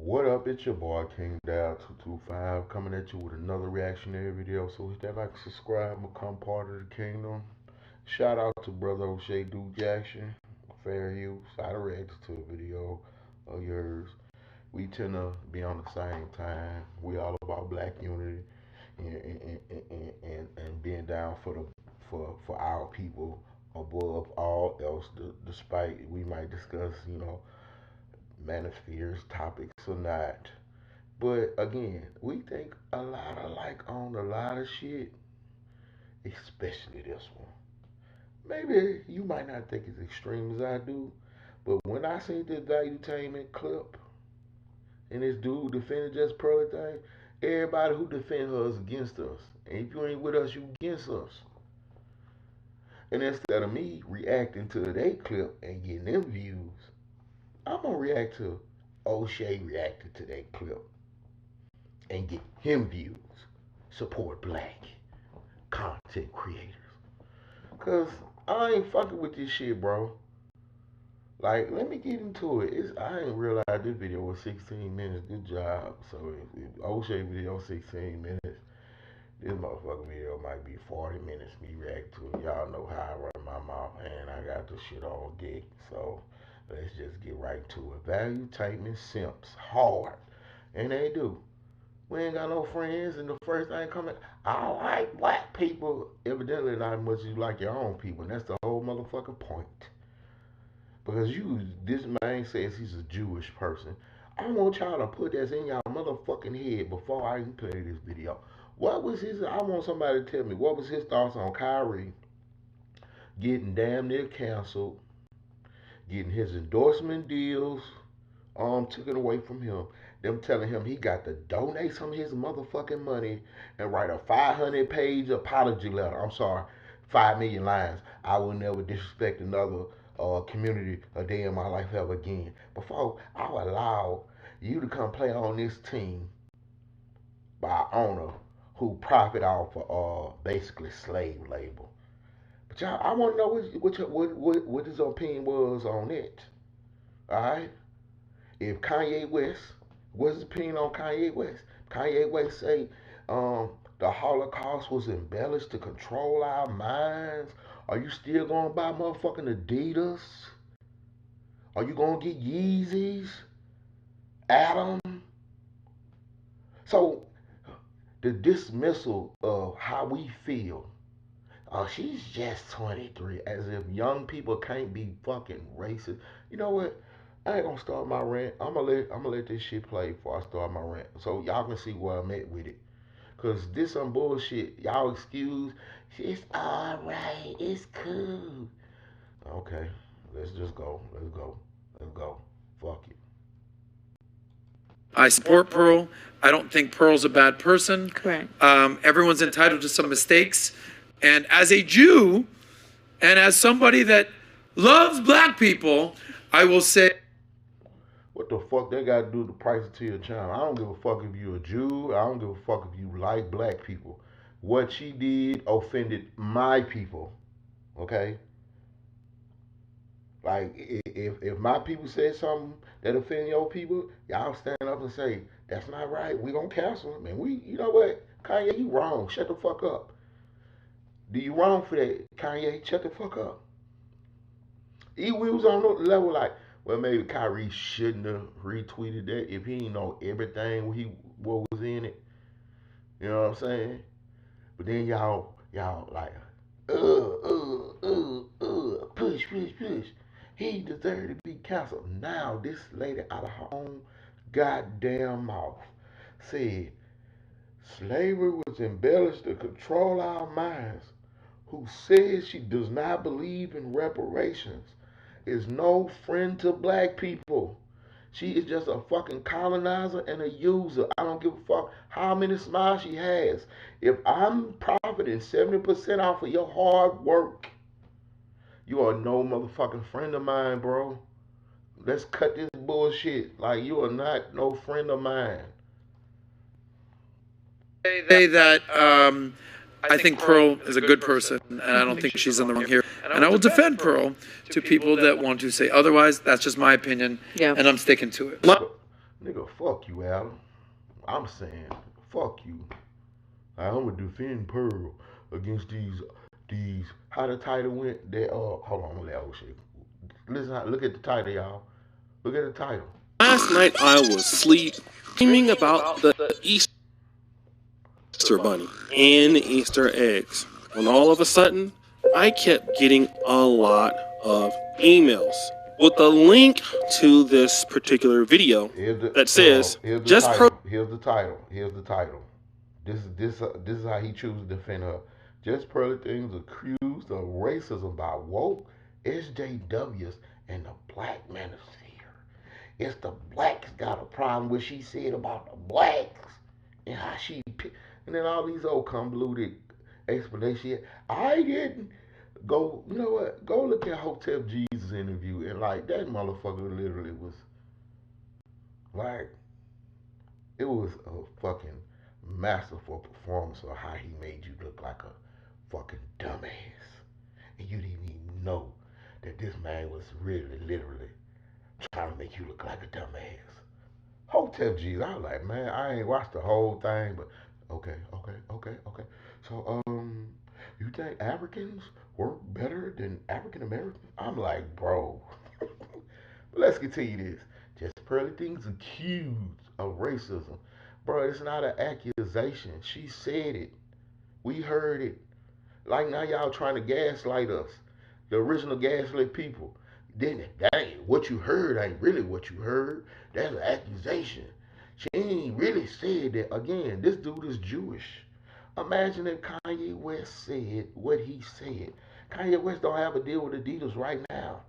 What up? It's your boy King Dow 225 coming at you with another reactionary video. So hit that like, subscribe, become part of the kingdom. Shout out to brother O'Shea Duke Jackson, Fair Use. I reacted to a video of yours. We tend to be on the same time. We all about black unity and being down for our people above all else. Despite we might discuss, manospheres topics or not. But again, we think a lot alike on a lot of shit, especially this one. Maybe you might not think as extreme as I do, but when I seen this Valuetainment clip and this dude defending just Pearly thing, everybody who defend her is against us. And if you ain't with us, you against us. And instead of me reacting to their clip and getting them views, I'm gonna react to O'Shea reacting to that clip and get him views. Support black content creators. Cause I ain't fucking with this shit, bro. Like, let me get into it. I ain't realized this video was 16 minutes. Good job. So if O'Shea video 16 minutes, this motherfucking video might be 40 minutes. Me react to it. Y'all know how I run my mouth, and I got the shit on dick. So let's just get right to it. Valuetainment simps hard, and they do. We ain't got no friends, and the first thing coming, I like black people. Evidently, not as much as you like your own people, and that's the whole motherfucking point. Because this man says he's a Jewish person. I want y'all to put this in y'all motherfucking head before I even play this video. What was his? I want somebody to tell me what was his thoughts on Kyrie getting damn near canceled, getting his endorsement deals taken away from him. Them telling him he got to donate some of his motherfucking money and write a 500-page apology letter. I'm sorry, 5 million lines. I will never disrespect another community a day in my life ever again. Before I'll allow you to come play on this team by owner who profit off of basically slave labor. But y'all, I want to know what his opinion was on it. All right. If Kanye West, what's his opinion on Kanye West? Kanye West say the Holocaust was embellished to control our minds. Are you still gonna buy motherfucking Adidas? Are you gonna get Yeezys? Adam? So the dismissal of how we feel. Oh, she's just 23, as if young people can't be fucking racist. You know what? I ain't gonna start my rant. I'm gonna let this shit play before I start my rant, so y'all can see where I'm at with it. Cause this some bullshit. Y'all excuse. It's all right. It's cool. Okay, let's just go. Let's go. Let's go. Fuck it. I support Pearl. I don't think Pearl's a bad person. Correct. Everyone's entitled to some mistakes. And as a Jew, and as somebody that loves black people, I will say, What the fuck they gotta do to price it to your channel? I don't give a fuck if you a Jew. I don't give a fuck if you like black people. What she did offended my people. Okay? Like, if my people said something that offend your people, y'all stand up and say, that's not right. We gonna cancel them. And you know what? Kanye, you wrong. Shut the fuck up. Do you wrong for that? Kanye, shut the fuck up. We was on the level like, well, maybe Kyrie shouldn't have retweeted that if he didn't know everything what was in it. You know what I'm saying? But then y'all like, push, push, push. He deserved to be canceled. Now this lady out of her own goddamn mouth said slavery was embellished to control our minds. Who says she does not believe in reparations is no friend to black people. She is just a fucking colonizer and a user. I don't give a fuck how many smiles she has. If I'm profiting 70% off of your hard work, you are no motherfucking friend of mine, bro. Let's cut this bullshit. Like, you are not no friend of mine. say that I think Pearl is a good person, and I don't think she's in the wrong here. And I will defend Pearl to people that want to say otherwise. That's just my opinion, Yeah. and I'm sticking to it. Nigga, fuck you, Adam. I'm saying, fuck you. I'm gonna defend Pearl against these. How the title went? That hold on, I'm gonna let old shit. Listen, look at the title, y'all. Look at the title. Last night I was asleep, dreaming about the Easter Bunny and the Easter eggs. When all of a sudden, I kept getting a lot of emails with a link to this particular video that says, here's the title. Here's the title. This is how he chooses to defend her. Just Pearly Things accused of racism by woke SJWs and the black manosphere. It's the blacks got a problem with she said about the blacks and how she and then all these old convoluted explanations. I didn't go. You know what? Go look at Hotel Jesus interview and like that motherfucker literally was like it was a fucking masterful performance of how he made you look like a fucking dumbass. And you didn't even know that this man was really, literally trying to make you look like a dumbass. Hotel G's, I was like, man, I ain't watched the whole thing, but okay. So, you think Africans work better than African Americans? I'm like, bro. Let's continue this. Just Pearly Things accused of racism. Bro, it's not an accusation. She said it. We heard it. Like now y'all trying to gaslight us. The original gaslit people. Then that ain't what you heard, ain't really what you heard. That's an accusation. She ain't really said that. Again, this dude is Jewish. Imagine if Kanye West said what he said. Kanye West don't have a deal with Adidas right now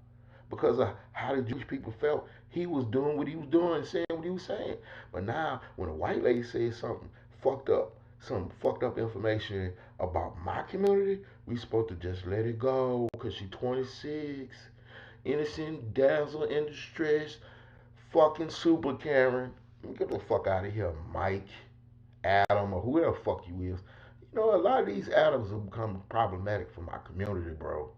because of how the Jewish people felt. He was doing what he was doing, saying what he was saying. But now, when a white lady says something fucked up, some fucked up information about my community, we supposed to just let it go because she 26, innocent damsel in distress, fucking super Karen. Get the fuck out of here, Mike, Adam, or whoever the fuck you is. You know, a lot of these Adams have become problematic for my community, bro.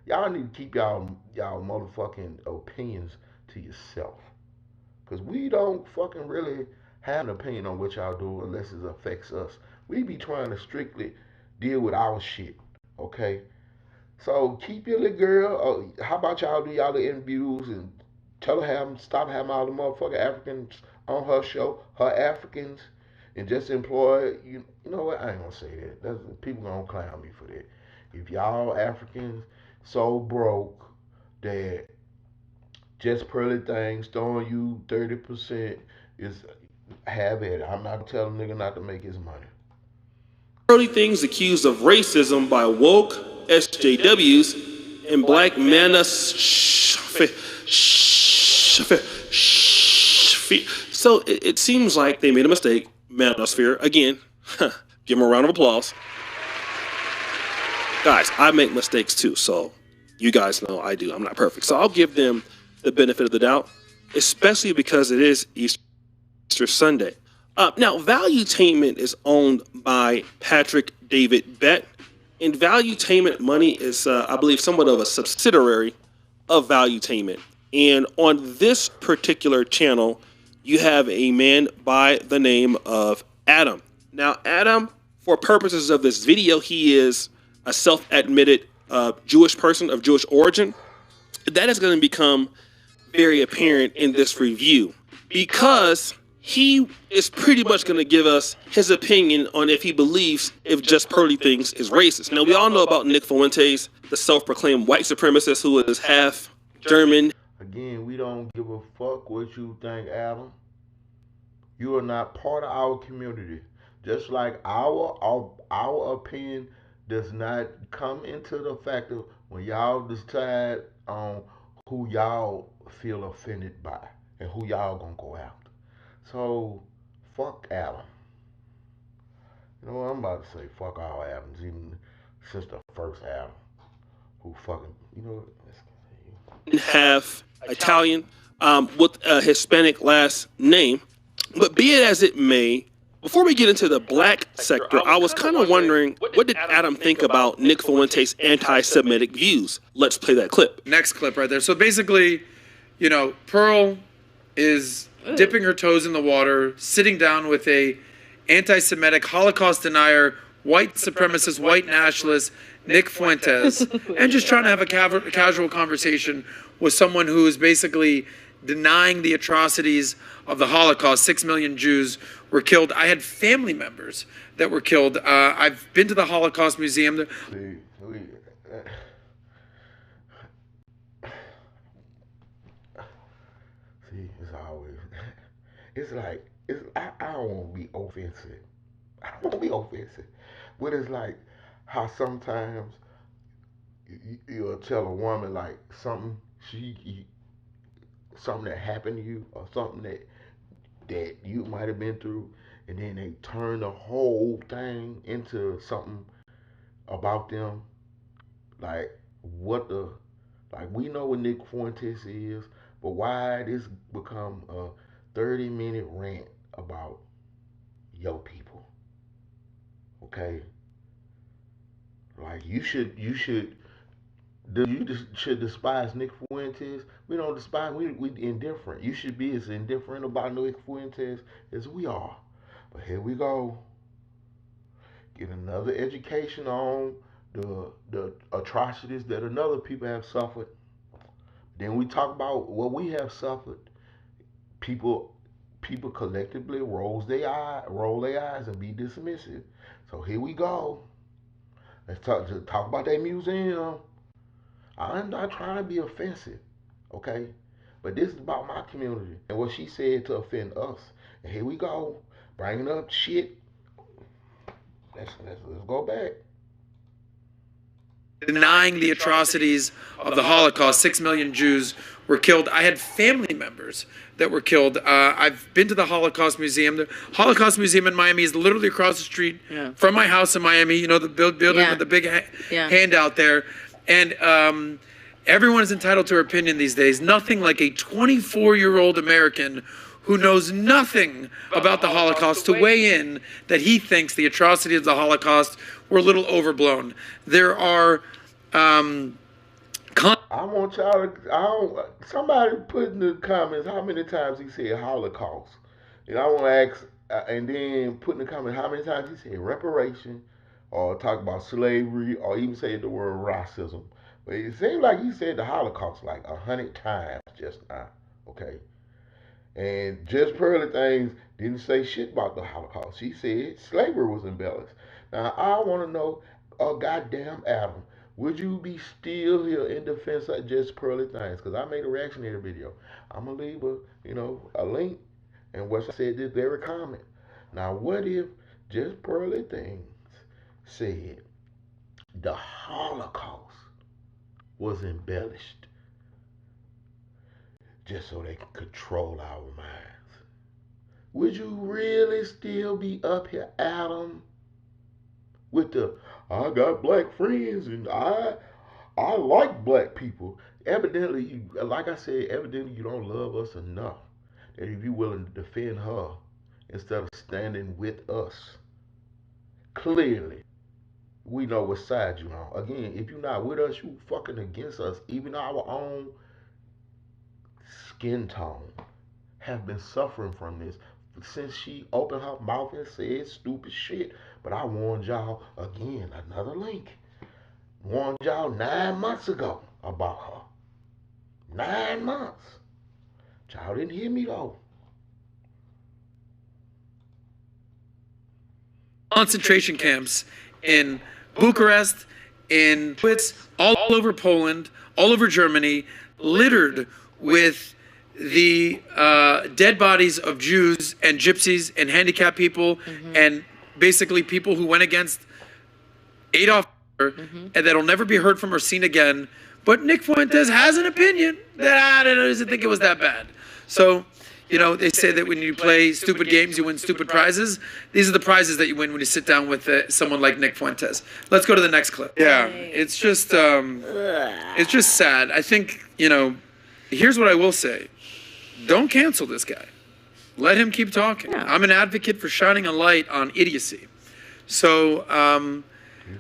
Y'all need to keep y'all motherfucking opinions to yourself. Cause we don't fucking really have an opinion on what y'all do unless it affects us. We be trying to strictly deal with our shit, okay? So keep your little girl. How about y'all do y'all the interviews and tell her stop having all the motherfucking Africans on her show, her Africans, and just employ you know what? I ain't gonna say that. People gonna clown me for that. If y'all Africans so broke that just Pearly Things throwing you 30% is have it. I'm not telling nigga not to make his money. Pearly Things accused of racism by woke SJWs and black manosphere. So it seems like they made a mistake. Manosphere again. Give them a round of applause. Guys, I make mistakes too, so you guys know I do. I'm not perfect. So I'll give them the benefit of the doubt, especially because it is Easter Sunday. Now, Valuetainment is owned by Patrick David Bett, and Valuetainment Money is, I believe, somewhat of a subsidiary of Valuetainment. And on this particular channel, you have a man by the name of Adam. Now, Adam, for purposes of this video, he is a self-admitted Jewish person of Jewish origin. That is going to become very apparent in this review because he is pretty much going to give us his opinion on if he believes if Just Pearly Things is racist. Now, we all know about Nick Fuentes, the self-proclaimed white supremacist who is half German. Again, we don't give a fuck what you think, Adam. You are not part of our community. Just like our opinion does not come into the factor when y'all decide on who y'all feel offended by and who y'all gonna go after. So, fuck Adam. You know what I'm about to say? Fuck all Adams, even since the first Adam. Who fucking, you know, half Italian with a Hispanic last name. But be it as it may, before we get into the black sector, I was kind of wondering, what did Adam think about Nick Fuentes' anti-Semitic views? Let's play that clip. Next clip right there. So basically, you know, Pearl is dipping her toes in the water, sitting down with a anti-Semitic, Holocaust denier, white supremacist, white nationalist, Nick Fuentes, and just trying to have a casual conversation with someone who is basically denying the atrocities of the Holocaust. 6 million Jews were killed. I had family members that were killed. I've been to the Holocaust Museum. See, it's always, it's like, I don't want to be offensive. I don't want to be offensive. But it's like how sometimes you'll tell a woman like something something that happened to you or something that you might have been through, and then they turn the whole thing into something about them. Like we know what Nick Fuentes is, but why this become a 30-minute rant about your people? Okay, like you should despise Nick Fuentes. We don't despise. We indifferent. You should be as indifferent about Nick Fuentes as we are. But here we go. Get another education on the atrocities that another people have suffered. Then we talk about what we have suffered. People collectively roll their eyes and be dismissive. So here we go. Let's talk about that museum. I'm not trying to be offensive, okay? But this is about my community and what she said to offend us. And here we go, bringing up shit. Let's go back. Denying the atrocities of the Holocaust. 6 million Jews were killed. I had family members that were killed. I've been to the Holocaust Museum. The Holocaust Museum in Miami is literally across the street from my house in Miami. You know, the building with the big hand out there. And everyone is entitled to her opinion these days. Nothing like a 24-year-old American who knows nothing about the Holocaust to weigh in that he thinks the atrocities of the Holocaust were a little overblown. There are I want y'all to, somebody put in the comments how many times he said Holocaust. And I want to ask, and then put in the comments how many times he said reparation, or talk about slavery, or even say the word racism. But it seems like he said the Holocaust like 100 times just now, okay? And Just Pearly Things didn't say shit about the Holocaust. She said slavery was embellished. Now, I want to know, goddamn Adam, would you be still here in defense of Just Pearly Things? Because I made a reactionary video. I'm going to leave a link and what I said this very comment. Now, what if Just Pearly Things said the Holocaust was embellished just so they can control our minds? Would you really still be up here, Adam, with the I got black friends and I like black people? Evidently, like I said, evidently you don't love us enough that if you're willing to defend her instead of standing with us. Clearly, we know what side you're on. Again, if you're not with us, you fucking against us. Even our own skin tone have been suffering from this since she opened her mouth and said stupid shit. But I warned y'all again, another link. Warned y'all 9 months ago about her. 9 months. Y'all didn't hear me though. Concentration camps in Bucharest, in Auschwitz, all over Poland, all over Germany, littered with the dead bodies of Jews and gypsies and handicapped people and basically people who went against Adolf Hitler and that'll never be heard from or seen again. But Nick Fuentes has an opinion that doesn't think it was that bad. So, you know, they say that when you play stupid games, you win stupid prizes. These are the prizes that you win when you sit down with someone like Nick Fuentes. Let's go to the next clip. Yeah, it's just sad. I think, you know, here's what I will say. Don't cancel this guy. Let him keep talking. Yeah. I'm an advocate for shining a light on idiocy. So,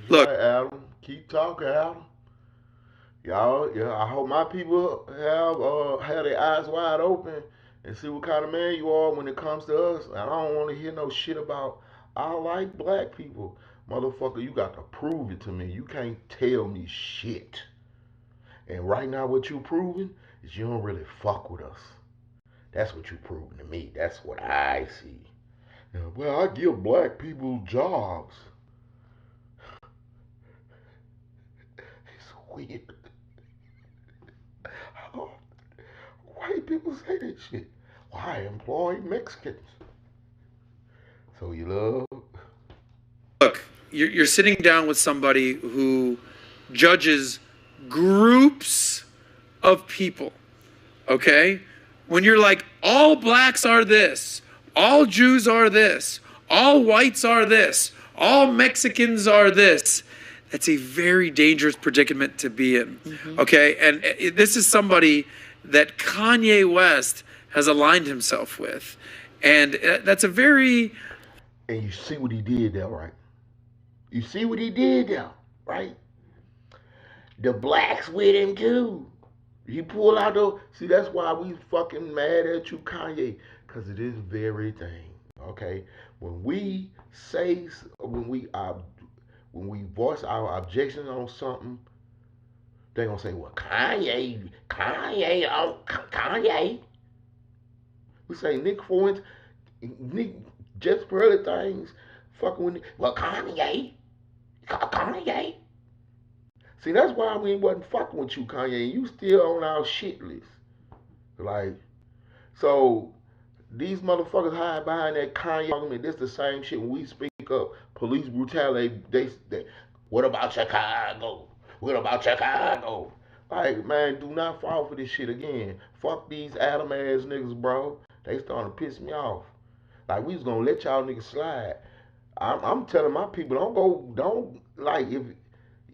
look. Right, Adam. Keep talking, Adam. Y'all, I hope my people have their eyes wide open and see what kind of man you are when it comes to us. And I don't want to hear no shit about I like black people. Motherfucker, you got to prove it to me. You can't tell me shit. And right now what you proving is you don't really fuck with us. That's what you proving to me. That's what I see. You know, well, I give black people jobs. It's weird. How white people say that shit. Well, I employ Mexicans. So you love? Look, you're sitting down with somebody who judges groups of people, okay? When you're like, all blacks are this, all Jews are this, all whites are this, all Mexicans are this, that's a very dangerous predicament to be in, okay? And this is somebody that Kanye West has aligned himself with. And that's a very... And you see what he did there, right? You see what he did there, right? The blacks with him too. He pulled out those. See, that's why we fucking mad at you, Kanye, because it is very thing. Okay, when we say, when we voice our objection on something, they gonna say, well, Kanye. We say Nick Fuentes, Nick just for other things, fucking with, well, Kanye. See, that's why we wasn't fucking with you, Kanye. You still on our shit list. Like, so these motherfuckers hide behind that Kanye argument. This the same shit when we speak up. Police brutality. They what about Chicago? What about Chicago? Like, man, do not fall for this shit again. Fuck these Adam ass niggas, bro. They starting to piss me off. Like, we was gonna let y'all niggas slide. I'm telling my people, don't like if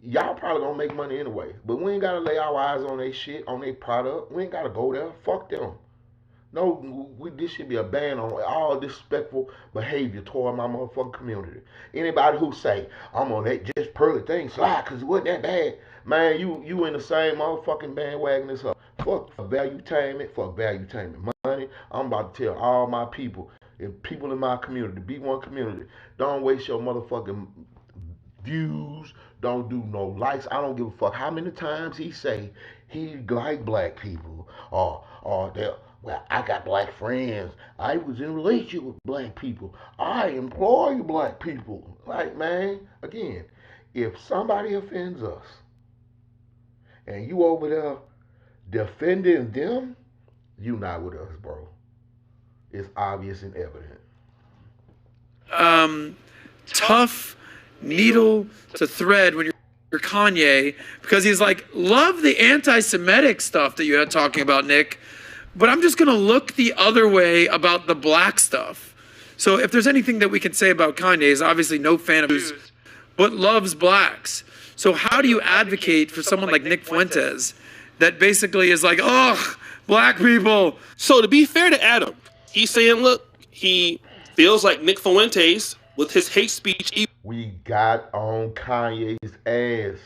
y'all probably gonna make money anyway. But we ain't gotta lay our eyes on their shit, on their product. We ain't gotta go there. Fuck them. No, this should be a ban on all disrespectful behavior toward my motherfucking community. Anybody who say, I'm gonna let just Pearly thing slide because it wasn't that bad, man, you in the same motherfucking bandwagon as her. Fuck valuetainment, fuck valuetainment. Money, I'm about to tell all my people, and people in my community, B1 community, don't waste your motherfucking views, don't do no likes. I don't give a fuck how many times he say he like black people or they, well, I got black friends. I was in a relationship with black people. I employ black people. Like, man, again, if somebody offends us and you over there defending them, you not with us, bro. It's obvious and evident. Tough needle to thread when you're Kanye, because he's like, love the anti-Semitic stuff that you're talking about, Nick, but I'm just going to look the other way about the black stuff. So if there's anything that we can say about Kanye, is obviously no fan of Jews, but loves blacks. So how do you advocate for someone like Nick Fuentes that basically is like, ugh, black people? So to be fair to Adam, he's saying, look, he feels like Nick Fuentes with his hate speech. We got on Kanye's ass.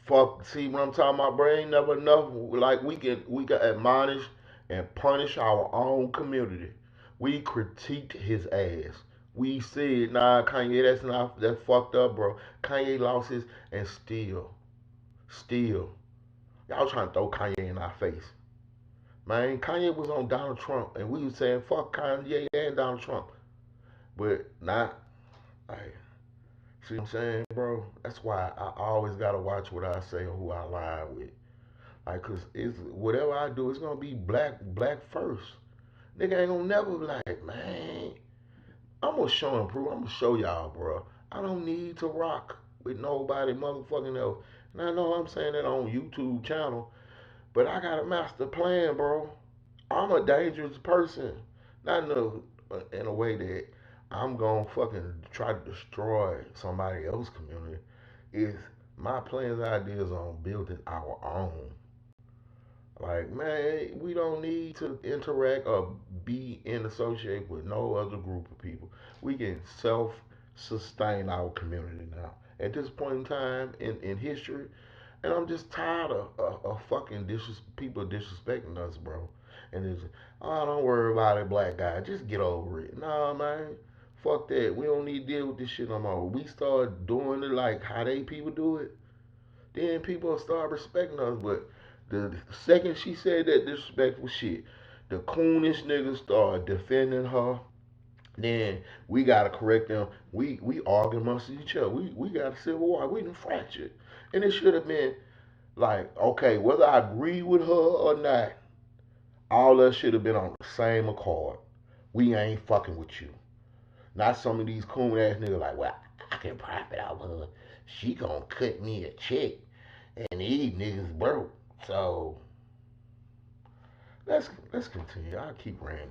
Fuck, see what I'm talking about, bro? Ain't never enough. Like, we can admonish and punish our own community. We critiqued his ass. We said, nah, Kanye, that's fucked up, bro. Kanye lost his, and still, y'all trying to throw Kanye in our face. Man, Kanye was on Donald Trump, and we was saying, fuck Kanye and Donald Trump. But not, like, see what I'm saying, bro? That's why I always gotta watch what I say or who I lie with. Like, cause it's whatever I do, it's gonna be black first. Nigga ain't gonna never be like, man, I'm gonna show and prove. I'm gonna show y'all, bro. I don't need to rock with nobody motherfucking else. And I know I'm saying that on YouTube channel, but I got a master plan, bro. I'm a dangerous person. Not in a way that I'm gonna fucking try to destroy somebody else's community. Is my plans, ideas on building our own. Like, man, we don't need to interact or be in associate with no other group of people. We can self-sustain our community now. At this point in time in history, and I'm just tired of fucking people disrespecting us, bro. and it's, oh, don't worry about it, black guy, just get over it. Nah, man, fuck that. We don't need to deal with this shit no more. We start doing it like how they people do it, then people start respecting us. But the second she said that disrespectful shit, the coonish niggas start defending her. Then we gotta correct them. We argue amongst each other. We got a civil war. We done fractured. And it should have been like, okay, whether I agree with her or not, all us should have been on the same accord. We ain't fucking with you. Not some of these coon ass niggas like, well, I can profit off her. She gonna cut me a check, and these niggas broke. So let's continue. I'll keep ranting.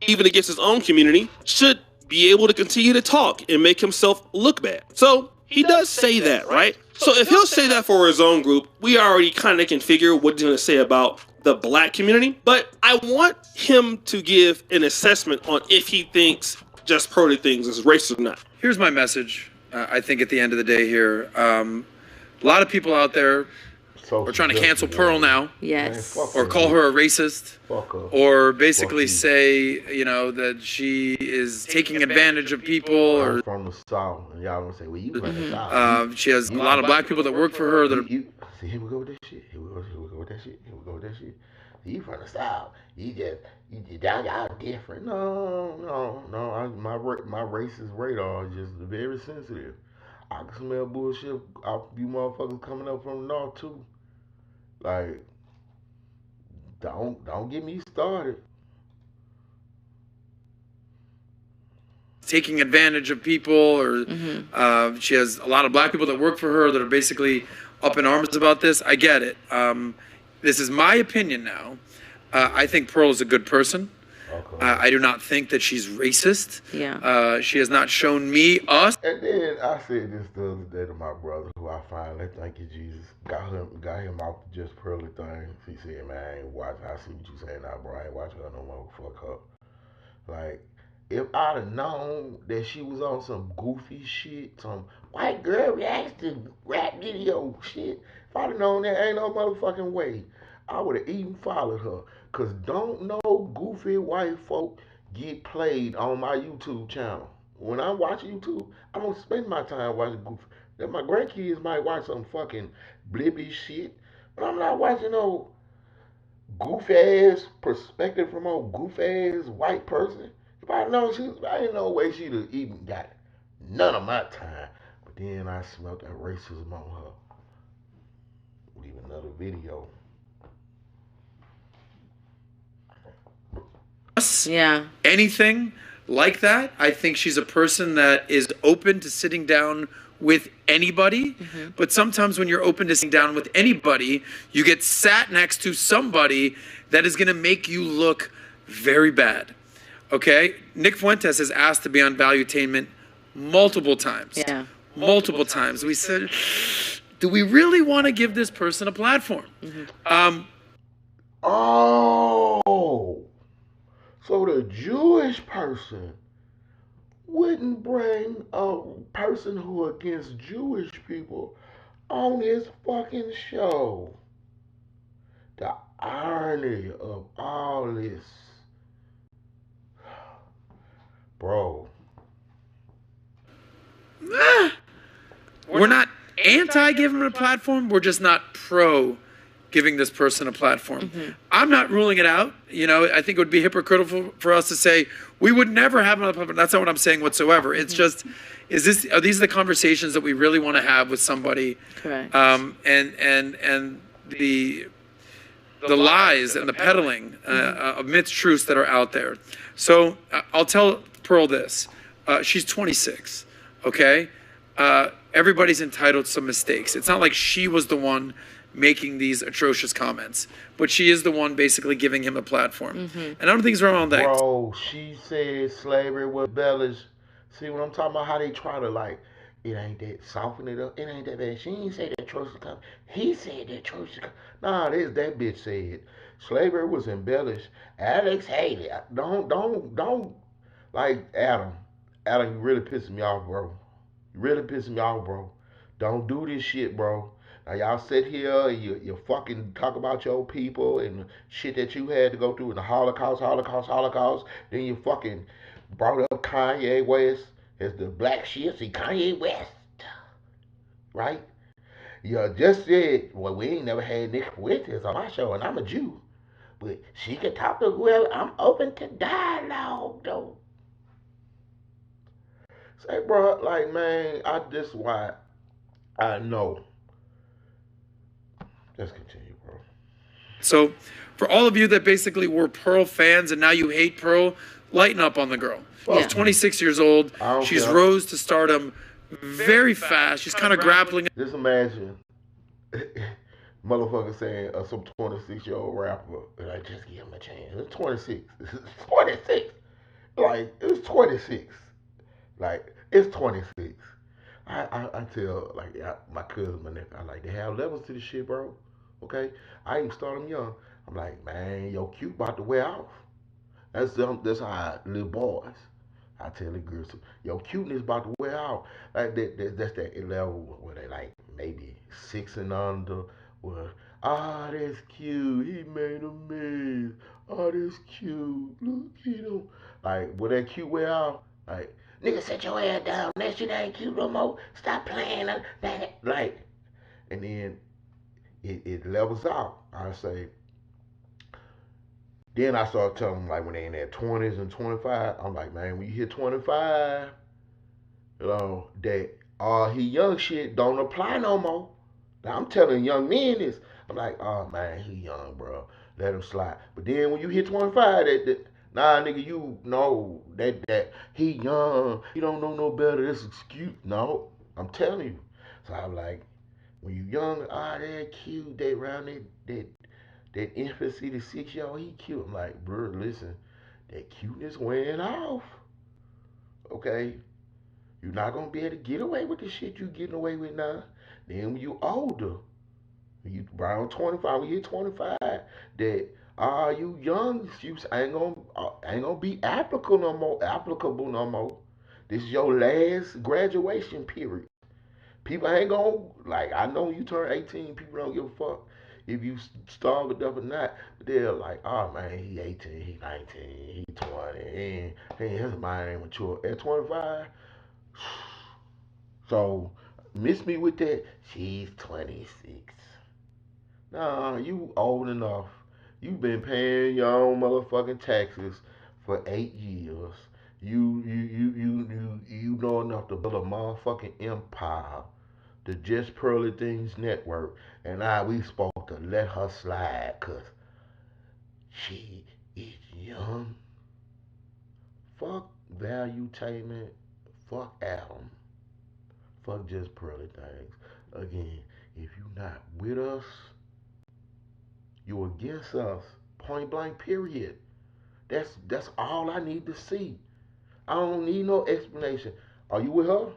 Even against his own community, should be able to continue to talk and make himself look bad. So he does say that, right? So if he'll say that for his own group, we already kind of can figure what he's going to say about the black community. But I want him to give an assessment on if he thinks Just Pearl things is racist or not. Here's my message. I think at the end of the day here, a lot of people out there are trying to cancel Pearl now. Yes. Man, fuck Or her. call her a racist. Fuck her. Or basically Fuck you. say, you know, that she is taking advantage of people, I'm or from the South, and y'all gonna say, well, you from the South. she has a lot of black people that work for her that are See, here we go with this shit. Here we go with that shit. Here we go with that shit. You from the South. You y'all different. No. My racist radar is just very sensitive. I can smell bullshit off you motherfuckers coming up from the North, too. Like, don't get me started. taking advantage of people, or she has a lot of black people that work for her that are basically up in arms about this. I get it. This is my opinion now. I think Pearl is a good person. Okay. I do not think that she's racist. Yeah. She has not shown me, us. And then I said this the other day to my brother, who I finally, thank you Jesus, got him off the Just Pearly thing. He said, man, I ain't watch. I see what you saying now, bro. I ain't watch her no more. Fuck her. Like, if I'd have known that she was on some goofy shit, some white girl reacts to rap video shit, if I'd have known that, ain't no motherfucking way I would have even followed her. Cause don't no goofy white folk get played on my YouTube channel. When I watch YouTube, I don't spend my time watching goofy. Then my grandkids might watch some fucking blibby shit, but I'm not watching no goofy ass perspective from a goofy ass white person. If I know I ain't no way she'd have even got none of my time. But then I smelled that racism on her. Leave another video. Yeah. Anything like that. I think she's a person that is open to sitting down with anybody. But sometimes when you're open to sitting down with anybody, you get sat next to somebody that is going to make you look very bad. Okay? Nick Fuentes has asked to be on Valuetainment multiple times. Yeah. Multiple times. We said, do we really want to give this person a platform? Oh, so the Jewish person wouldn't bring a person who against Jewish people on his fucking show. The irony of all this. Bro. We're not anti giving him a platform. We're just not pro giving this person a platform. I'm not ruling it out. You know, I think it would be hypocritical for us to say we would never have another platform. That's not what I'm saying whatsoever. It's just, are these the conversations that we really want to have with somebody? Correct. And the lies and the peddling of myth truths that are out there. So I'll tell Pearl this. She's 26, okay? Everybody's entitled to some mistakes. It's not like she was the one making these atrocious comments, but she is the one basically giving him a platform. And I don't think he's wrong on that. Bro, she said slavery was embellished. See what I'm talking about? How they try to, like, it ain't that, soften it up. It ain't that bad. She ain't say that atrocious comment. He said that atrocious comment. Nah, that bitch said slavery was embellished. Alex Haley, don't, like, Adam, you really pissing me off, bro. You really pissing me off, bro. Don't do this shit, bro. Now y'all sit here and you fucking talk about your people and shit that you had to go through in the Holocaust. Then you fucking brought up Kanye West as the black shit. See Kanye West, right? You just said, well, we ain't never had Nick Fuentes on my show, and I'm a Jew, but she can talk to whoever. I'm open to dialogue, though. Say, bro, like, man, I just why I know. Let's continue, bro. So, for all of you that basically were Pearl fans and now you hate Pearl, lighten up on the girl. She's 26 years old. She's rose to stardom very fast. She's kind of grappling. Just imagine motherfucker saying some 26-year-old rapper, and I just give him a chance. It's 26. It's 26. Like, it's 26. Like, it's 26. I tell, like, my cousin, my nephew, I like, they have levels to this shit, bro. Okay? I even start them young. I'm like, man, your cute about to wear off. That's how little boys. I tell the girls, your cuteness about to wear out. Like that's that level where they like maybe 6 and under. Where that's cute. He made a mess. Oh, that's cute. Look at him. Like when that cute wear out, like nigga, set your ass down. That shit ain't cute no more. Stop playing that. Like, and then it levels out. I say. Then I start telling them, like, when they in their 20s and 25, I'm like, man, when you hit 25, that he young shit don't apply no more. Now, I'm telling young men this. I'm like, oh, man, he young, bro. Let him slide. But then when you hit 25, nah, nigga, you know that he young. He don't know no better. This is cute. No, I'm telling you. So I'm like, when you young, they're cute. They around that infancy to 6-year-old, he cute. I'm like, bro, listen, that cuteness wearing off. Okay? You're not gonna be able to get away with the shit you getting away with now. Then when you older, when you around 25, when you 25, that you young, you ain't gonna be applicable no more. This is your last graduation period. People ain't gonna, like, I know you turn 18, people don't give a fuck if you starve it up or not. But they're like, oh man, he 18, he 19, he 20, his mind ain't mature. At 25, so miss me with that, she's 26. Nah, you old enough. You've been paying your own motherfucking taxes for 8 years. You know enough to build a motherfucking empire, the Just Pearly Things Network, and we supposed to let her slide because she is young. Fuck Valuetainment. Fuck Adam. Fuck Just Pearly Things. Again, if you not with us, you against us. Point blank, period. That's all I need to see. I don't need no explanation. Are you with her?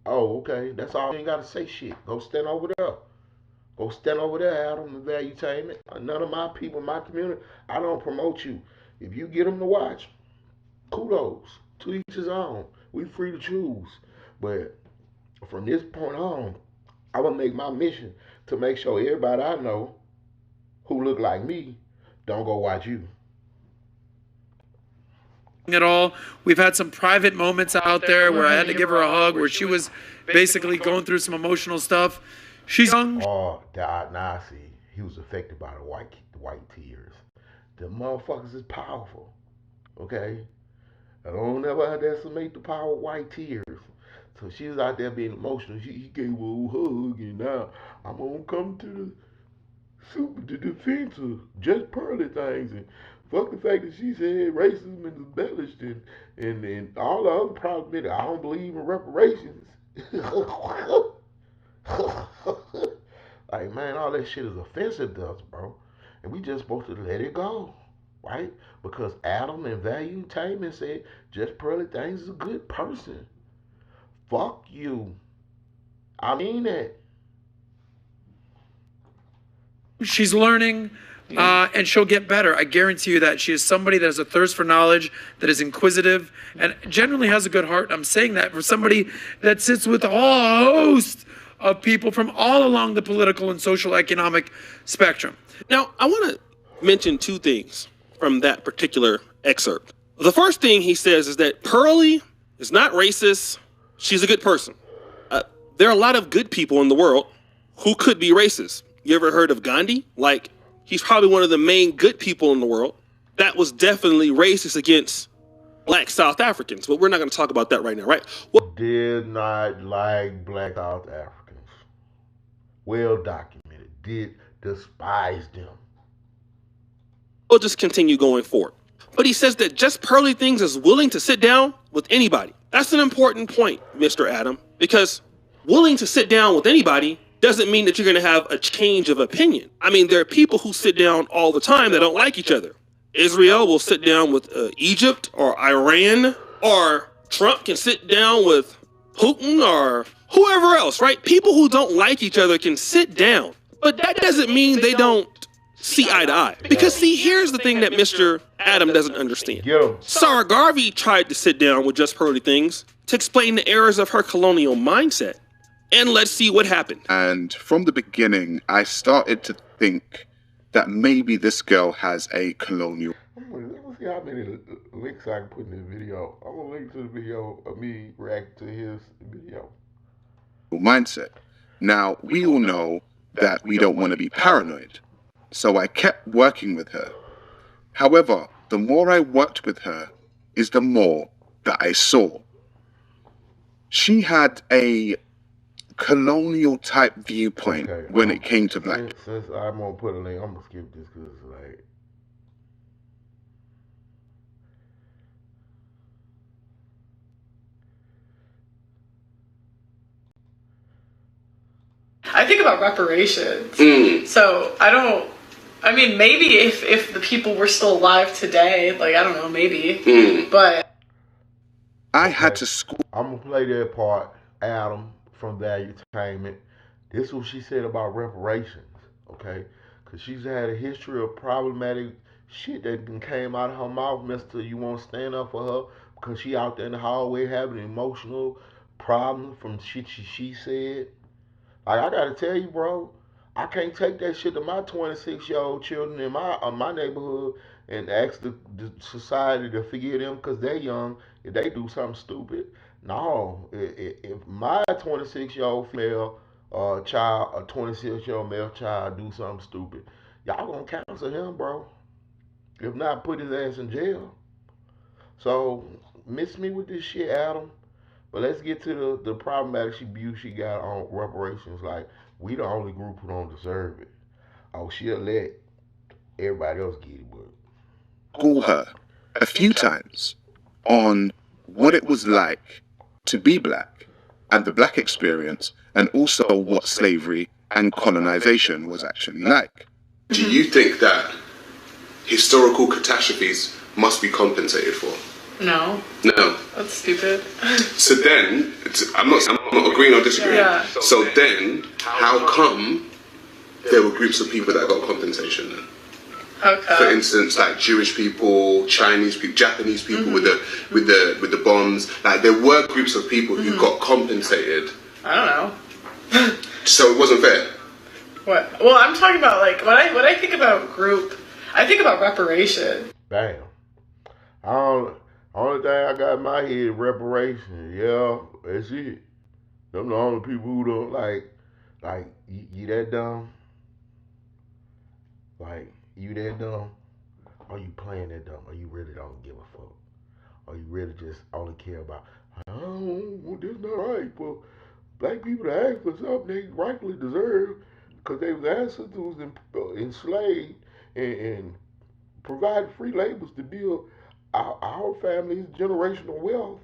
Oh, okay. That's all. You ain't got to say shit. Go stand over there. Go stand over there, Adam, and Valuetainment. None of my people, my community, I don't promote you. If you get them to watch, kudos. To each his own. We free to choose. But from this point on, I will make my mission to make sure everybody I know who look like me don't go watch you. At all. We've had some private moments out there where I had to give her a hug, where she was basically going through some emotional stuff. She's young. Oh, I see. He was affected by the white tears. The motherfuckers is powerful. Okay? I don't ever underestimate the power of white tears. So she was out there being emotional. He gave her a hug, and now I'm gonna come to the defense of Just Pearly Things, and fuck the fact that she said racism is embellished, and all the other problems. I don't believe in reparations. Like, man, all that shit is offensive to us, bro. And we just supposed to let it go, right? Because Adam and Valuetainment said Just Pearly Things is a good person. Fuck you. I mean that. She's learning, and she'll get better. I guarantee you that. She is somebody that has a thirst for knowledge, that is inquisitive, and generally has a good heart. I'm saying that for somebody that sits with a host of people from all along the political and social economic spectrum. Now, I want to mention two things from that particular excerpt. The first thing he says is that Pearlie is not racist. She's a good person. There are a lot of good people in the world who could be racist. You ever heard of Gandhi? Like, he's probably one of the main good people in the world. That was definitely racist against black South Africans, but we're not going to talk about that right now, right? Well, did not like black South Africans. Well documented. Did despise them. we'll just continue going forward. But he says that just Pearlie Things is willing to sit down with anybody. That's an important point, Mr. Adam, because willing to sit down with anybody doesn't mean that you're going to have a change of opinion. I mean, there are people who sit down all the time that don't like each other. Israel will sit down with Egypt or Iran, or Trump can sit down with Putin or whoever else, right? People who don't like each other can sit down, but that doesn't mean they don't see eye to eye. Because see, here's the thing that Mr. Adam doesn't understand. Sarah Garvey tried to sit down with Just Pearlie Things to explain the errors of her colonial mindset. And let's see what happened. And from the beginning, I started to think that maybe this girl has a colonial. Let me see how many links I can put in this video. I'm going to link to the video of me react to his video. Mindset. Now, we all know that we don't want to be paranoid. So I kept working with her. However, the more I worked with her is the more that I saw. She had a colonial type viewpoint when it came to black. Since I'm gonna put a link, I'm gonna skip this because like I think about reparations. So I mean, maybe if the people were still alive today, like, I don't know, maybe. But I had to school. I'm gonna play that part, Adam from Value Entertainment. This is what she said about reparations, okay? Because she's had a history of problematic shit that came out of her mouth, mister. You won't stand up for her because she out there in the hallway having emotional problems from shit she said. Like, I gotta tell you, bro, I can't take that shit to my 26-year-old children in my neighborhood and ask the society to forgive them because they're young if they do something stupid. No, if my 26-year-old female child, a 26-year-old male child do something stupid, y'all gonna counsel him, bro. If not, put his ass in jail. So, miss me with this shit, Adam. But let's get to the problematic abuse she got on reparations. Like, we the only group who don't deserve it. Oh, she'll let everybody else get it, but Call her a few times on what it was like to be black and the black experience, and also what slavery and colonization was actually like. Do you think that historical catastrophes must be compensated for? no, No. that's stupid. So then, I'm not agreeing or disagreeing. Yeah. So then, how come there were groups of people that got compensation then? Okay. For instance, like Jewish people, Chinese people, Japanese people with the bombs. Like, there were groups of people who got compensated. I don't know. So it wasn't fair. What? Well, I'm talking about, like, when I think about group, I think about reparation. bam. Only thing I got in my head is reparation. Yeah, that's it. Them the only people who don't like you that dumb. Like, you that dumb? Are you playing that dumb? Or you really don't give a fuck? Or you really just only care about, oh, this not right for black people to ask for something they rightfully deserve because they was ancestors enslaved and provided free labors to build our family's generational wealth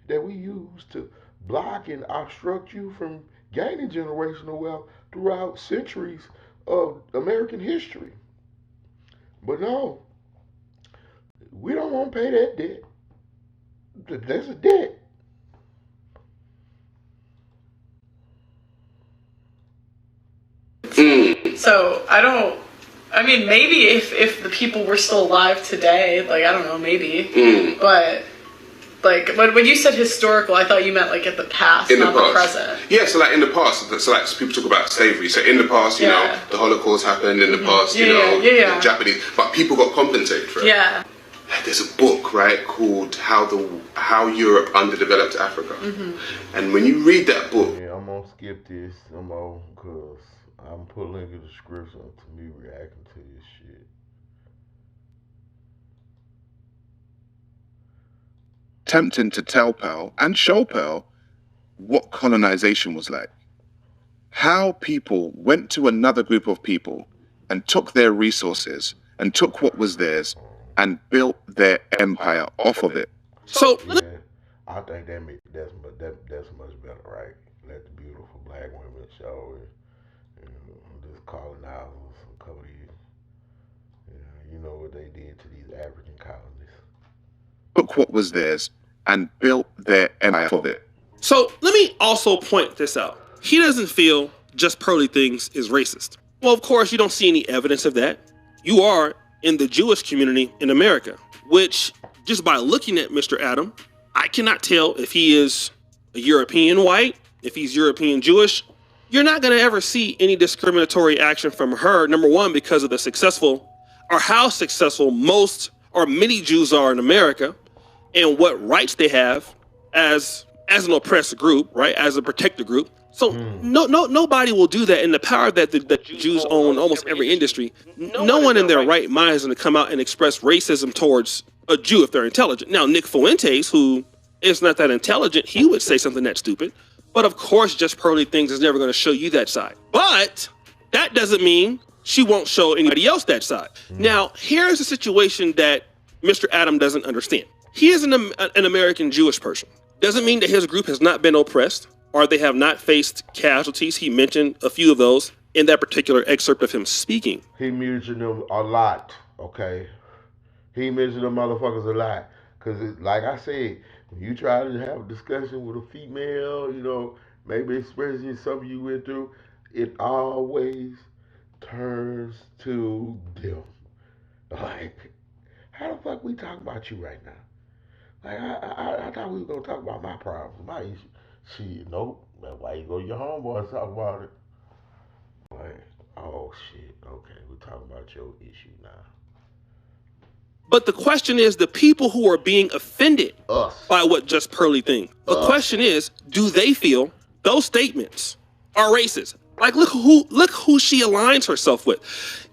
that we use to block and obstruct you from gaining generational wealth throughout centuries of American history. But no, we don't want to pay that debt. That's a debt. So I mean, maybe if the people were still alive today, like, I don't know, maybe. But Like, when you said historical, I thought you meant like at the past, In the not past. the present. Yeah, so like in the past, so like people talk about slavery. So in the past, you know, the Holocaust happened. In the past, you know, the Japanese, but people got compensated for it. Yeah. There's a book, right, called How Europe Underdeveloped Africa. And when you read that book, Yeah, I'm gonna skip this some more because I'm putting a link in the description to me reacting to this shit. Attempting to tell Pearl and show Pearl what colonization was like. How people went to another group of people and took their resources and took what was theirs and built their empire off of it. So Yeah, I think that's much better, right? Let the beautiful black women show it. You know, this colonizers a couple of years. You know what they did to these African colonies. Took what was theirs and built their empire off of it. So let me also point this out. He doesn't feel Just Pearly Things is racist. Well, of course, you don't see any evidence of that. You are in the Jewish community in America, which just by looking at Mr. Adam, I cannot tell if he is a European white, if he's European Jewish. You're not going to ever see any discriminatory action from her, number one, because of the successful or how successful most or many Jews are in America and what rights they have as an oppressed group, right? As a protected group. So nobody will do that. And the power that the Jews own almost every industry, no one in their right mind is going to come out and express racism towards a Jew if they're intelligent. Now, Nick Fuentes, who is not that intelligent, he would say something that stupid. But of course, Just Pearly Things is never going to show you that side. But that doesn't mean she won't show anybody else that side. Now, here's a situation that Mr. Adam doesn't understand. He is an American Jewish person. Doesn't mean that his group has not been oppressed or they have not faced casualties. He mentioned a few of those in that particular excerpt of him speaking. He mentioned them a lot, okay? He mentioned them motherfuckers a lot. Because, like I said, when you try to have a discussion with a female, you know, maybe expressing something you went through, it always turns to them. Like, how the fuck we talk about you right now? Like, I thought we were going to talk about my problems, my issue. Shit, nope. That's why you go to your homeboys talk about it. Like, oh shit, okay, we're talking about your issue now. But the question is, the people who are being offended Us. by what Just Pearly Thing, the question is, do they feel those statements are racist? Like, look who she aligns herself with.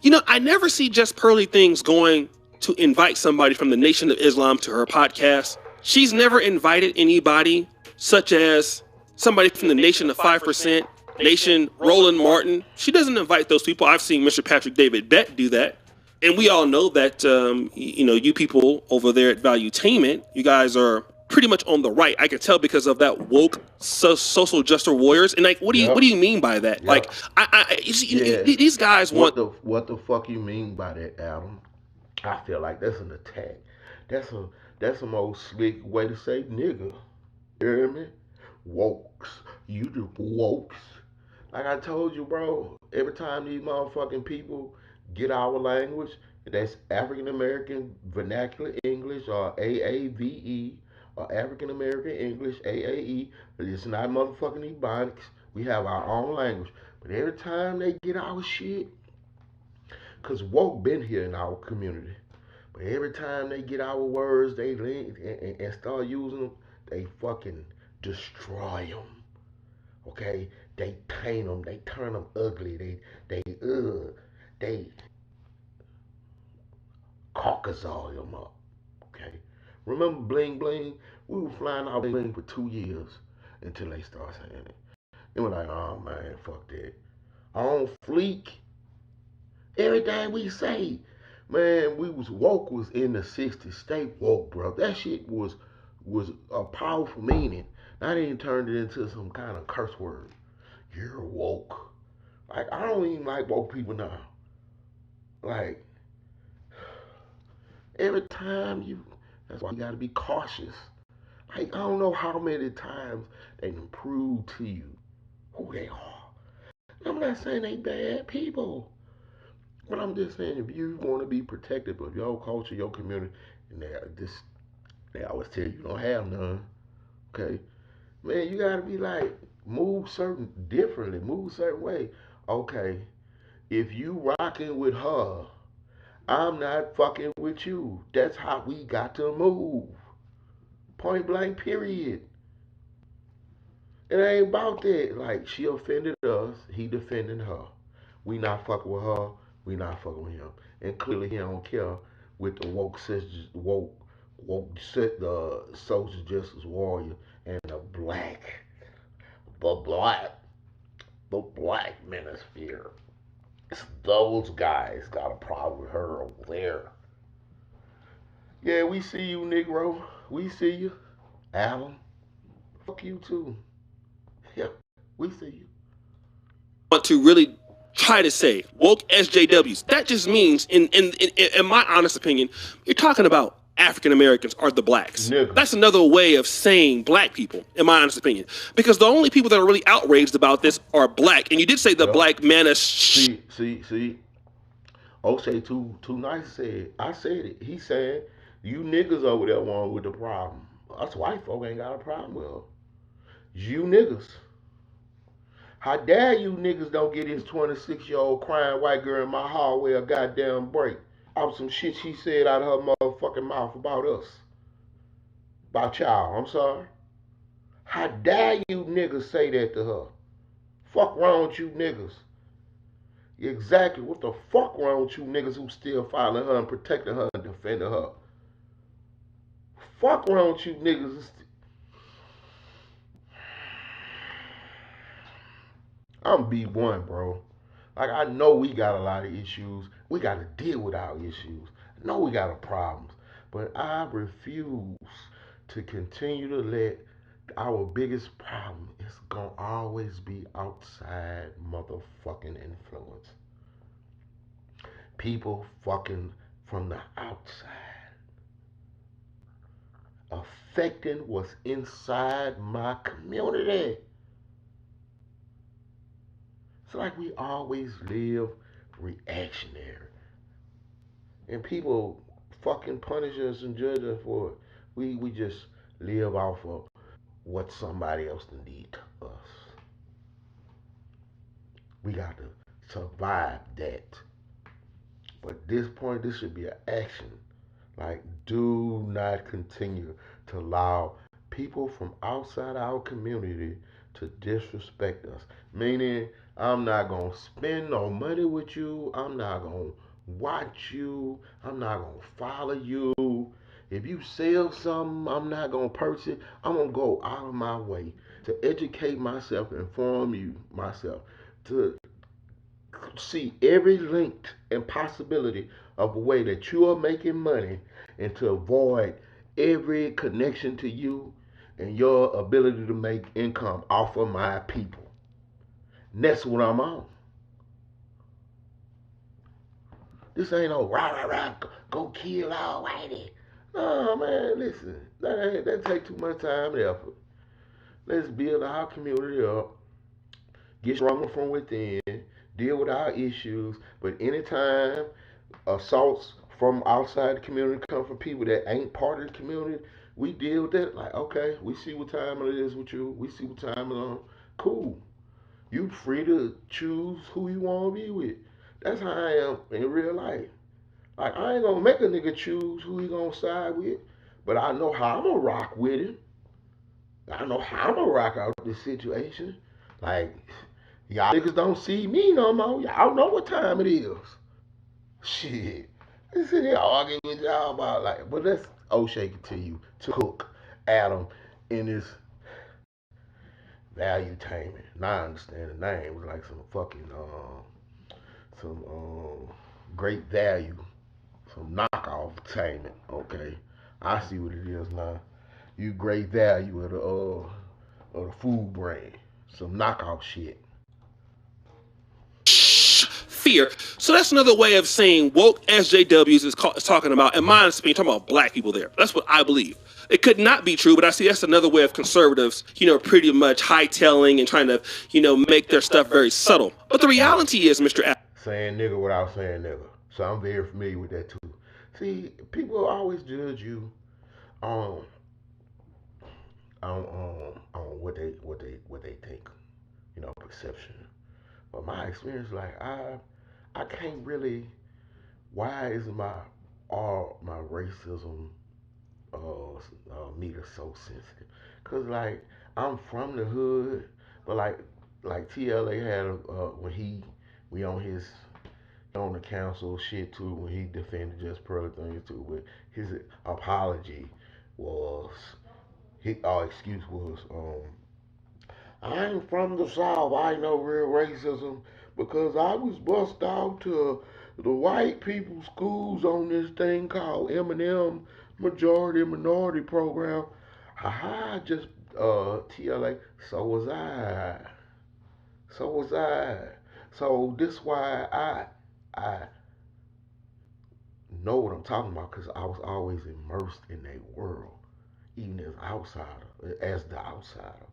You know, I never see Just Pearly Things going to invite somebody from the Nation of Islam to her podcast. She's never invited anybody such as somebody from the Nation of 5%, Nation Roland Martin. She doesn't invite those people. I've seen Mr. Patrick David Bett do that. And we all know that, you know, you people over there at Valuetainment, you guys are pretty much on the right. I can tell because of that woke social justice warriors. And like, what do you mean by that? Yep. Like, these guys want what the fuck you mean by that, Adam? I feel like that's an attack. That's a more slick way to say nigga. You hear me? Wokes. You do wokes. Like I told you, bro, every time these motherfucking people get our language, that's African American Vernacular English or AAVE or African American English AAE, it's not motherfucking Ebonics. We have our own language. But every time they get our shit, cause woke been here in our community. But every time they get our words, they link and start using them, they fucking destroy them. Okay? They taint them. They turn them ugly. They Caucasoid them up. Okay? Remember Bling Bling? We were flying out Bling for 2 years until they started saying it. They were like, oh man, fuck that. On fleek. Everything we say. Man, woke was in the 60s. Stay woke, bro. That shit was a powerful meaning. Now they turned it into some kind of curse word. You're woke. Like, I don't even like woke people now. Like, every time that's why you gotta be cautious. Like, I don't know how many times they can prove to you who they are. I'm not saying they bad people. But I'm just saying, if you want to be protective of your culture, your community, and They always tell you don't have none. Okay, man, you gotta be like move certain differently, move certain way. Okay, if you rocking with her, I'm not fucking with you. That's how we got to move. Point blank, period. It ain't about that. Like, she offended us, he defending her. We not fucking with her, we not fucking with him. And clearly he don't care with the the social justice warrior and the black, the black manosphere. It's those guys got a problem with her over there. Yeah, we see you, Negro. We see you. Adam, fuck you too. Yeah, we see you. Want to really try to say woke SJWs. That just means, in my honest opinion, you're talking about African Americans are the blacks. Nigga. That's another way of saying black people, in my honest opinion. Because the only people that are really outraged about this are black. And you did say the black man. See. O'Shea too nice said. I said it. He said, you niggas over there one with the problem. Us white folk ain't got a problem with her. You niggas. How dare you niggas don't get this 26-year-old crying white girl in my hallway a goddamn break off some shit she said out of her motherfucking mouth about us. About y'all, I'm sorry. How dare you niggas say that to her? Fuck wrong with you niggas? Exactly what the fuck wrong with you niggas who still following her and protecting her and defending her? Fuck wrong with you niggas? I'm B1, bro. Like, I know we got a lot of issues. We got to deal with our issues. I know we got a problems. But I refuse to continue to let our biggest problem is going to always be outside motherfucking influence. People fucking from the outside. Affecting what's inside my community. It's like we always live reactionary. And people fucking punish us and judge us for it. We just live off of what somebody else did to us. We got to survive that. But at this point, this should be an action. Like, do not continue to allow people from outside our community to disrespect us. Meaning, I'm not going to spend no money with you. I'm not going to watch you. I'm not going to follow you. If you sell something, I'm not going to purchase it. I'm going to go out of my way to educate myself, inform you myself, to see every link and possibility of a way that you are making money and to avoid every connection to you and your ability to make income off of my people. And that's what I'm on. This ain't no rah, go kill all whitey. No, man, listen. That take too much time and effort. Let's build our community up, get stronger from within, deal with our issues. But anytime assaults from outside the community come from people that ain't part of the community, we deal with that. Like, okay, we see what time it is with you. We see what time it is on. Cool. You free to choose who you want to be with. That's how I am in real life. Like, I ain't gonna make a nigga choose who he gonna side with, but I know how I'm gonna rock with him. I know how I'm gonna rock out this situation. Like, y'all niggas don't see me no more. Y'all know what time it is. Shit. I sit here arguing with y'all about, like, but let's O'Shea continue to cook Adam in his valuetainment. Now I understand the name. It was like some fucking great value, some knockoff tainment. Okay, I see what it is now. You great value of the food brand, some knockoff shit. Fear. So that's another way of saying woke SJWs is talking about, and mine's being talking about black people there. That's what I believe. It could not be true, but I see that's another way of conservatives, pretty much hightailing and trying to, make their stuff very subtle. But the reality is, Mr. Adam, saying nigga without saying nigga. So I'm very familiar with that too. See, people always judge you um on what they think, perception. But my experience, like I can't really. Why is all my racism meter so sensitive? Cause like I'm from the hood, but like TLA had when we on the council shit too, when he defended Just Pearl things too, but his apology was his excuse was I ain't from the South. I ain't know real racism because I was bussed out to the white people schools on this thing called M&M Majority Minority Program. Haha, just TLA. So was I. So was I. So this why I know what I'm talking about because I was always immersed in that world, even as the outsider.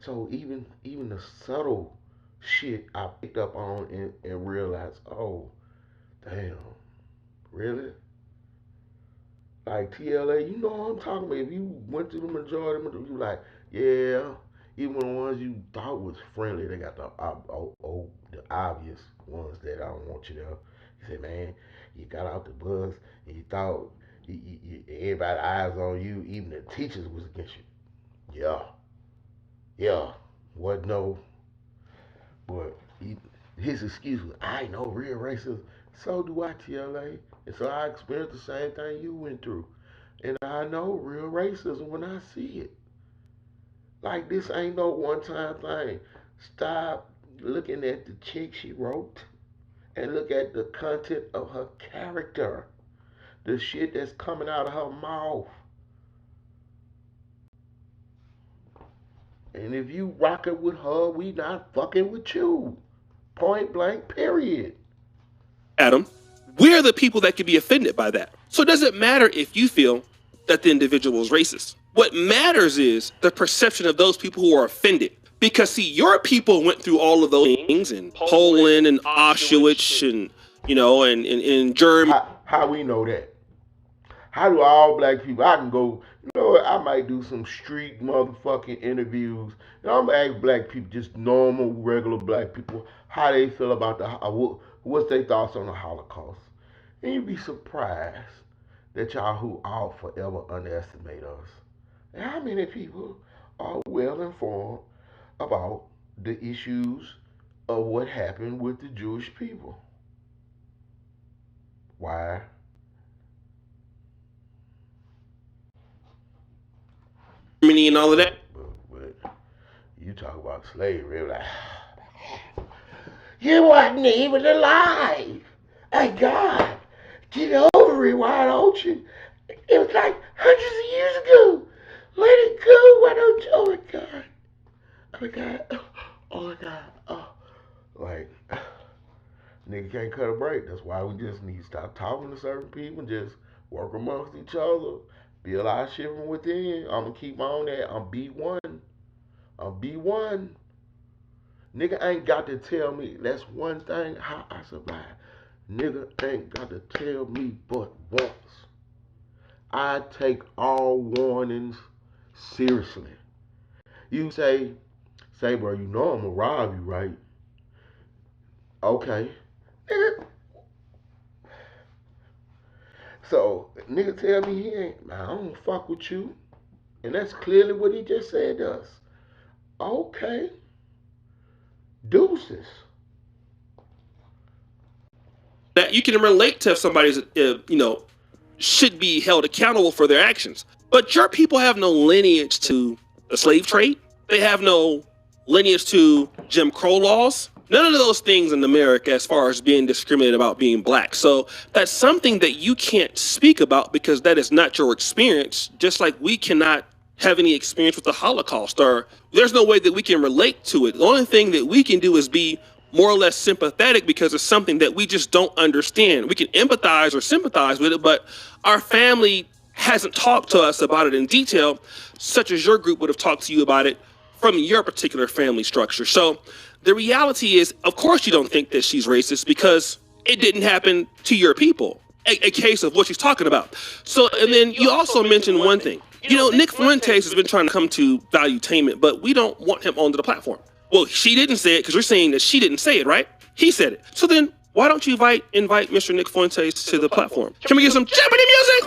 So even the subtle shit I picked up on and realized, oh damn, really? Like TLA, you know what I'm talking about. If you went to the majority, you like, yeah. Even the ones you thought was friendly, they got the obvious ones that I don't want you there. You say, man, you got out the bus and you thought everybody eyes on you, even the teachers was against you. Yeah, yeah, what no, but his excuse was, I know real racism. So do I, TLA. And so I experienced the same thing you went through. And I know real racism when I see it. Like this ain't no one time thing. Stop looking at the chick she wrote and look at the content of her character. The shit that's coming out of her mouth. And if you rocking with her, we not fucking with you. Point blank, period. Adam, we're the people that could be offended by that. So it doesn't matter if you feel that the individual is racist. What matters is the perception of those people who are offended. Because see, your people went through all of those things in Poland and Auschwitz and, and in Germany. How we know that? How do all black people, I can go, I might do some street motherfucking interviews. And I'm gonna ask black people, just normal, regular black people, how they feel about what's their thoughts on the Holocaust. And you'd be surprised that y'all who all forever underestimate us. And how many people are well informed about the issues of what happened with the Jewish people? Why? Germany and all of that. But you talk about slavery, like, you wasn't even alive. My God, get over it, why don't you? It was like hundreds of years ago. Let it go, why don't you? Oh my God. Oh my God. Oh my God. Oh. Like, nigga can't cut a break. That's why we just need to stop talking to certain people and just work amongst each other. Build our shit from within. I'm gonna keep on that. I'm B1. I'm B1. Nigga ain't got to tell me. That's one thing how I survive. Nigga ain't got to tell me but once. I take all warnings seriously. You say, bro, I'm gonna rob you, right? Okay. Nigga. So, nigga tell me he ain't, man, I don't fuck with you. And that's clearly what he just said to us. Okay. Deuces. That you can relate to if somebody's, should be held accountable for their actions. But your people have no lineage to the slave trade. They have no lineage to Jim Crow laws. None of those things in America as far as being discriminated about being black. So that's something that you can't speak about because that is not your experience, just like we cannot have any experience with the Holocaust, or there's no way that we can relate to it. The only thing that we can do is be more or less sympathetic because it's something that we just don't understand. We can empathize or sympathize with it, but our family hasn't talked to us about it in detail, such as your group would have talked to you about it from your particular family structure. So the reality is, of course you don't think that she's racist because it didn't happen to your people. a case of what she's talking about. So, and then you also mentioned one thing. You know, Nick Fuentes has been trying to come to Valuetainment, but we don't want him onto the platform. Well, she didn't say it because you're saying that she didn't say it, right? He said it. So then why don't you invite Mr. Nick Fuentes to the platform? Can we get some Jeopardy music?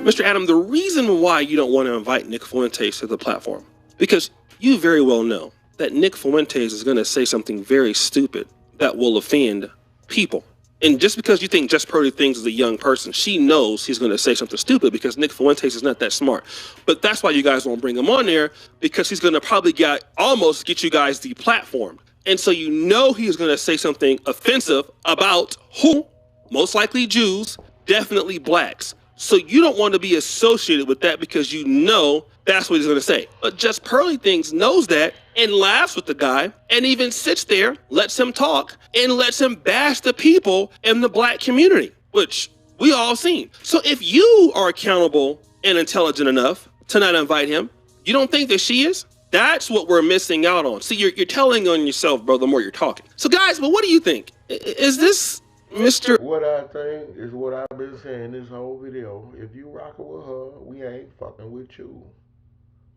Mr. Adam, the reason why you don't want to invite Nick Fuentes to the platform, because you very well know that Nick Fuentes is going to say something very stupid that will offend people. And just because you think Jess Purdy thinks is a young person, she knows he's going to say something stupid because Nick Fuentes is not that smart. But that's why you guys won't bring him on there, because he's going to probably almost get you guys deplatformed. And so you know he's going to say something offensive about who? Most likely Jews, definitely blacks. So you don't want to be associated with that because you know that's what he's going to say. But Jess Purdy knows that and laughs with the guy and even sits there, lets him talk, and lets him bash the people in the black community, which we all seen. So if you are accountable and intelligent enough to not invite him, you don't think that she is? That's what we're missing out on. See, you're telling on yourself, bro, the more you're talking. So guys, but what do you think? Is this Mr. What I think is what I've been saying this whole video. If you rocking with her, we ain't fucking with you.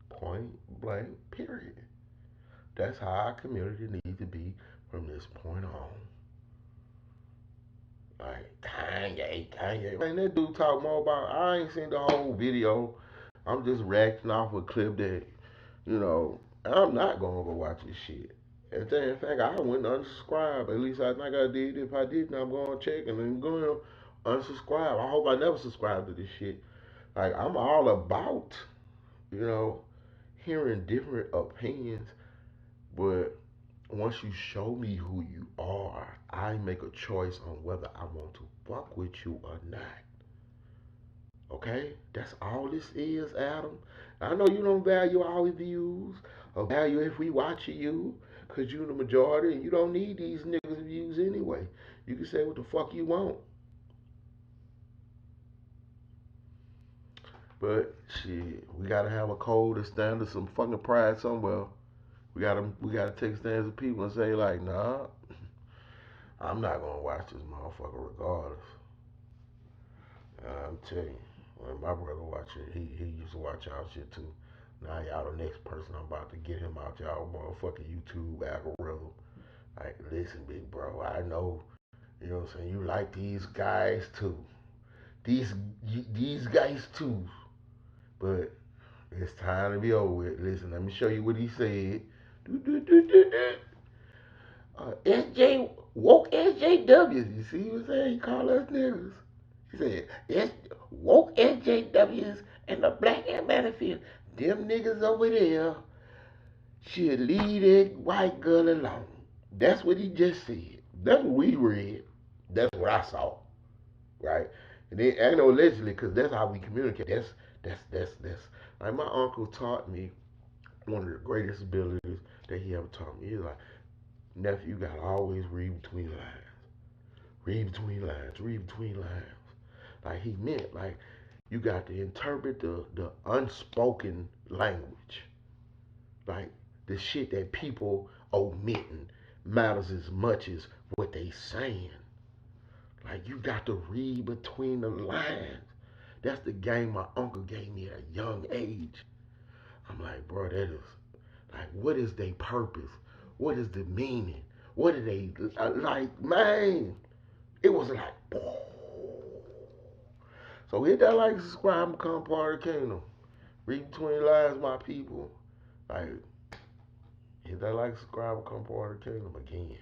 Point blank, period. That's how our community needs to be from this point on. Like, Kanye. Man, that dude talk more about, I ain't seen the whole video. I'm just reacting off a clip that, you know, I'm not going to go watch this shit. In fact, I went unsubscribe. At least I think I did. If I didn't, I'm going to check and then going to unsubscribe. I hope I never subscribe to this shit. Like, I'm all about, you know, hearing different opinions. But once you show me who you are, I make a choice on whether I want to fuck with you or not. Okay? That's all this is, Adam. I know you don't value our views or value if we watch you, because you're the majority and you don't need these niggas' views anyway. You can say what the fuck you want. But shit, we gotta have a code of standard, some fucking pride somewhere. We gotta take stands of people and say like, nah, I'm not gonna watch this motherfucker regardless. I'm telling you, when my brother watch it, he used to watch y'all shit too. Now y'all the next person I'm about to get him out y'all motherfucking YouTube algorithm. Like, listen, big bro, I know, you know what I'm saying, you like these guys too. These guys too. But it's time to be over with. Listen, let me show you what he said. SJ, woke SJWs. You see what I'm saying? He called us niggas. He said, woke SJWs and the Black Atlanta field. Them niggas over there should leave that white girl alone. That's what he just said. That's what we read. That's what I saw. Right? And then, I know allegedly, because that's how we communicate. That's like my uncle taught me one of the greatest abilities that he ever taught me. He's like, nephew, you gotta always read between lines. Read between lines. Read between lines. Like, he meant, like, you got to interpret the unspoken language. Like, the shit that people omitting matters as much as what they saying. Like, you got to read between the lines. That's the game my uncle gave me at a young age. I'm like, bro, that is, like, what is their purpose? What is the meaning? What are they, like, man, it was like, boom. So hit that like, subscribe, become part of the kingdom. Read between the lines, my people. Like, hit that like, subscribe, become part of the kingdom again.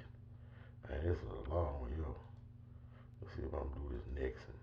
Man, this is a long one, yo. Let's see if I'm gonna do this next one.